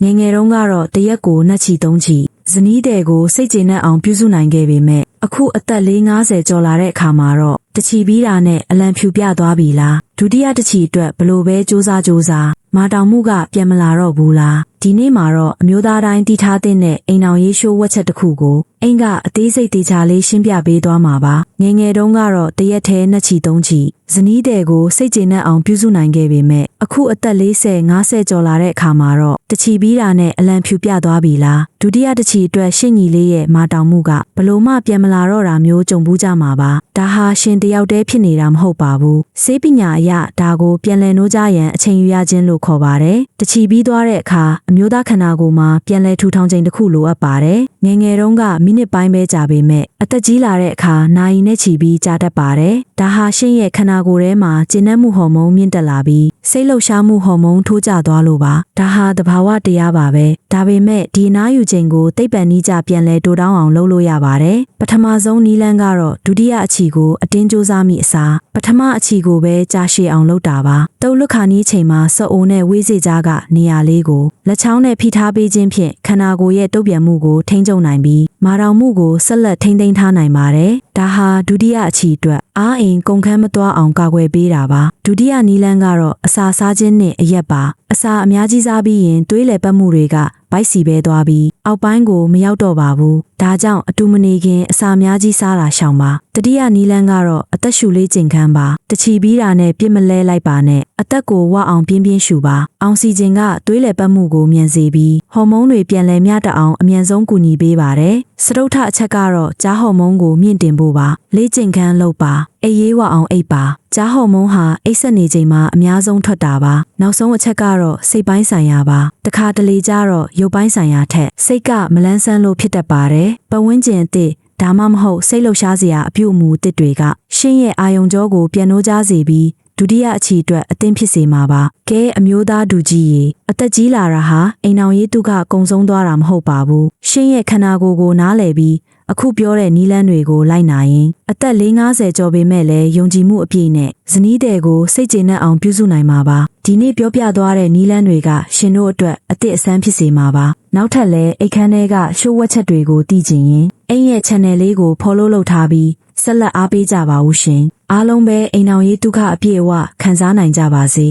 ငယ်ငယ်တုန်းကတော့တရက်ကို2ချီ3ချီဇနီးတဲ့ကိုစိတ်ကျေနပ်အောင်ပြုစုနိုင်ခဲ့ပေမဲ့အခုအသက်50ကျော်လာတဲ့အခါမှာတော့တချီပြီးတာနဲ့အလံဖြူပြသွားပြီလားဒုတိယတချီအတွက်ဘလို့ပဲစူးစမ်းမာတောင်မှုကပြန်မလာတော့ဘူးလားဒီနေ့မှာတော့အမျိုးသားတိုင်းတီထားတဲ့အိမ်အောင်ရေးရှိုးဝက်ချက်တစ်ခုကိုအိမ်ကအသေးစိတ်တေချာလေးရှင်းပြပေးသွားမှာပါငယ်ငယ်တုန်းကတော့တရက်ထဲ2ချီ3ချီဇနီးတဲ့ကိုစိတ်ကျေနပ်အောင်ပြုစုနိုင်ခဲ့ပေမဲ့အခုအသက်50ကျော်လာတဲ့အခါမှာတော့တချီပြီးတာနဲ့အလံဖြူပြသွားပြီလားဒုတိယတချီအတွက်ရှင့်ညီလေးရဲ့မာတောင်မှုကဘလို့မှပြန်မလာတော့တာမျိုးကြုံဘူးကြမှာပါဒါဟာရှင်တယောက်တည်းဖြစ်နေတာမဟုတ်ပါဘူးစေပညာအရဒါကိုပြန်လည်နှိုးကြရန်အချိန်ယူရခြင်းလို့ခေါ်ပါတယ်တချီပြီးသွားတဲ့အခါအမျိုးသားခန္ဓာကိုယ်မှာပြန်လည်ထူထောင်ခြင်းတစ်ခုလိုအပ်ပါတယ်ငယ်ငယ်တုန်းကမိနစ်ပိုင်းပဲကြာပေမဲ့အသက်ကြီးလာတဲ့အခါနာရီနဲ့ချီပြီးကြာတတ်ပါတယ်ဒါဟာရှင်ရဲ့ခန္ဓာကိုယ်ထဲမှာကျဉ်းနှံ့မှုဟော်မုန်းမြင့်တက်လာပြီးစိတ်လှုပ်ရှားမှုဟော်မုန်းထိုးကျသွားလို့ပါဒါဟာသဘာဝတရားပါပဲဒါပေမဲ့ဒီနားယူခြင်းကိုသိပ္ပံနည်းကျပြန်လဲတိုးတောင်းအောင်လုပ်လို့ရပါတယ်ပထမဆုံးနည်းလမ်းကတော့ဒုတိယအချီကိုအတင်းကြိုးစားမိအစားပထမအချီကိုပဲကြာရှည်အောင်လုပ်တာပါတုပ်လွတ်ခါနီးချိန်မှာစအိုးနဲ့ဝေးစေကြားကနေရာလေးကိုလက်ချောင်းနဲ့ဖိထားပေးခြင်းဖြင့်ခန္ဓာကိုယ်ရဲ့တုပ်ပြန်မှုကိုထိန်းချုပ်နိုင်ပြီးမာတောင်မှုကိုဆက်လက်ထိန်းသိမ်းထားနိုင်ပါတယ်ဒါဟာဒုတိယအချီအတွက်အားအင်ကုန်ခန်းမသွားအောင်ကာကွယ်ပေးတာပါဒုတိယနည်းလမ်းကတော့အစာစားခြင်းနဲ့အရက်ပါအစာအများကြီးစားပြီးရင်သွေးလည်ပတ်မှုတွေကဗိုက်စီပဲသွားပြီးအောက်ပိုင်းကိုမရောက်တော့ပါဘူးဒါကြောင့်အတူမနေခင်အစာအများကြီးစားတာရှောင်ပါတတိယနည်းလမ်းကတော့အသက်ရှူလေးကျင်ခန်းပါတချီပြီးတာနဲ့ပြစ်မလဲလိုက်ပါနဲ့အသက်ကိုဝအောင်ပြင်းပြင်းရှူပါအောင်စီခြင်းကသွေးလည်ပတ်မှုကိုမြန်စေပြီးဟော်မုန်းတွေပြန်လည်မျှတအောင်အမြန်ဆုံးကူညီပေးပါတယ်စတုထအချက်ကတော့ကြားဟော်မုန်းကိုမြင့်တင်ဖို့ပါလေးကျင်ခန်းလုပ်ပါအိပ်ရေးဝအောင်အိပ်ပါကြားဟော်မုန်းဟာအိပ်ဆက်နေချိန်မှာအများဆုံးထွက်တာပါနောက်ဆုံးအချက်ကတော့စိတ်ပိုင်းဆိုင်ရာပါတခါတလေကျတော့ရုပ်ပိုင်းဆိုင်ရာထက်စိတ်ကမလန်းဆန်းလို့ဖြစ်တတ်ပါတယ်ပတ်ဝန်းကျင်အသစ်ဒါမှမဟုတ်စိတ်လှုပ်ရှားစရာအပြုအမူအသစ်တွေကရှင်းရဲ့အာယုံကြောကိုပြန်နှိုးကြစေပြီးဒုတိယအချီအတွက်အသင့်ဖြစ်စေမှာပါကဲအမျိုးသားဒူကြီးရေအသက်ကြီးလာတာဟာအိမ်အောင်ရေးတုကကုံဆုံးသွားတာမဟုတ်ပါဘူးရှင်းရဲ့ခန္ဓာကိုယ်ကိုနားလည်ပြီးအခုပြောတဲ့နီးလန်းတွေကိုလိုက်နာရင်အသက်50ကျော်ပေမဲ့လည်းယုံကြည်မှုအပြည့်နဲ့ဇနီးတဲ့ကိုစိတ်ကျေနပ်အောင်ပြုစုနိုင်မှာပါဒီနေ့ပြောပြသွားတဲ့နီးလန်းတွေကရှင်တို့အတွက်အသစ်အဆန်းဖြစ်စေမှာပါနောက်ထပ်လည်းအိတ်ခမ်းထဲကရှိုးဝက်ချက်တွေကိုသိချင်ရင်အိမ်ရဲ့ channel လေးကို follow လုပ်ထားပြီးဆက်လက်အားပေးကြပါဦးရှင်အားလုံးပဲအိမ်အောင်ရေးဒုက္ခအပြည့်အဝခံစားနိုင်ကြပါစေ